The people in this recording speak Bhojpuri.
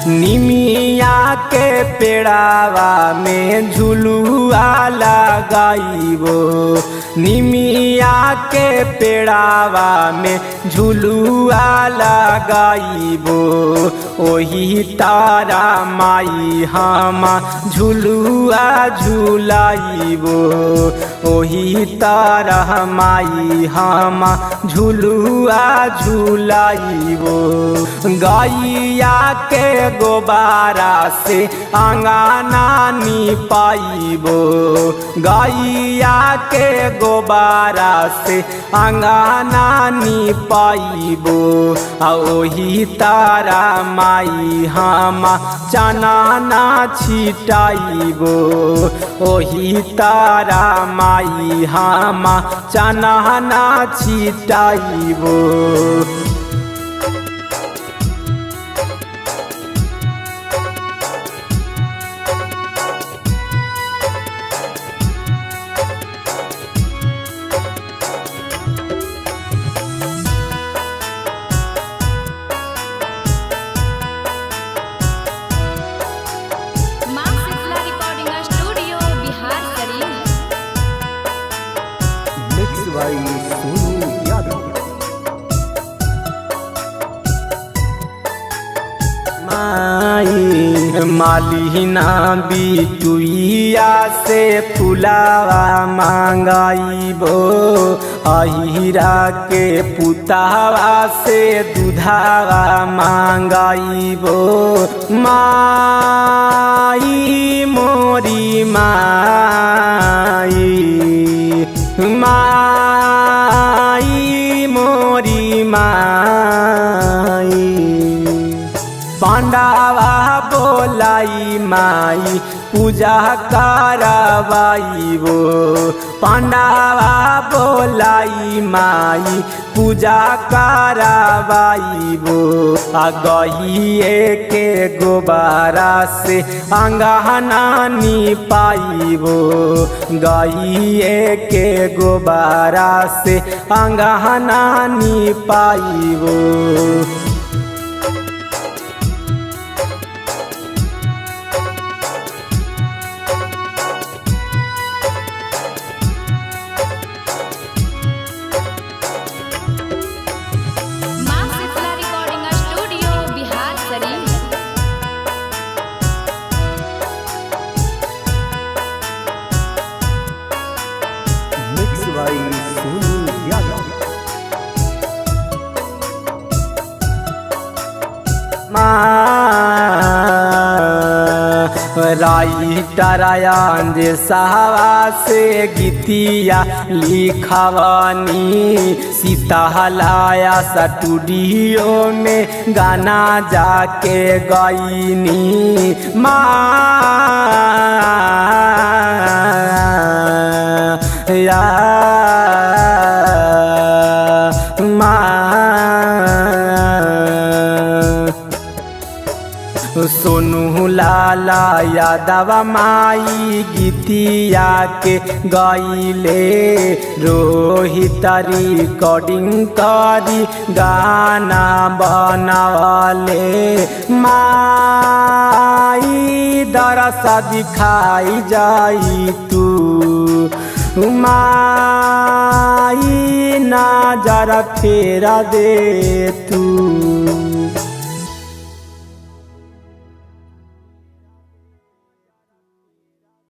निमिया के पेड़ावा में झुलुआ लगाइबो, निमिया के पेड़ावा में झुलुआ लगाइबो। ओही तारा माई हम झुलुआ झुलाइबो, ओही तारा माई हम झुलुआ झुलाइबो। गैया के गोबारा से अंगना निपाइबो, गैया के गोबारा से अंगना निपाइबो। ओही तारा माई हम चनाना छिटाइबो, ओही तारा माई हम चनाना छिटाइबो। मालिना बिटुइया से फुलावा मांगाइबो, अहिरा के पुतावा से दूधावा मांगाइबो। माई मोरी माई, माई मोरी माई। पांडावा बोलाई माई पूजा करवाइबो, पांडावा बोलाई माई पूजा करवाइबो। गइए के गोबारा से अंगना निपाइबो, गइए के गोबारा से अंगना निपाइबो। राइटर जे साहबा से गीतिया लिखवानी, सीतालाया स्टूडियो में गाना जाके गईनी। सोनू लाला यादव माई गीतिया के गाइले, रोहित रिकॉर्डिंग करी गाना बनावले। माई दरस दिखाई जाई तू, माई नजर फेरा दे तू।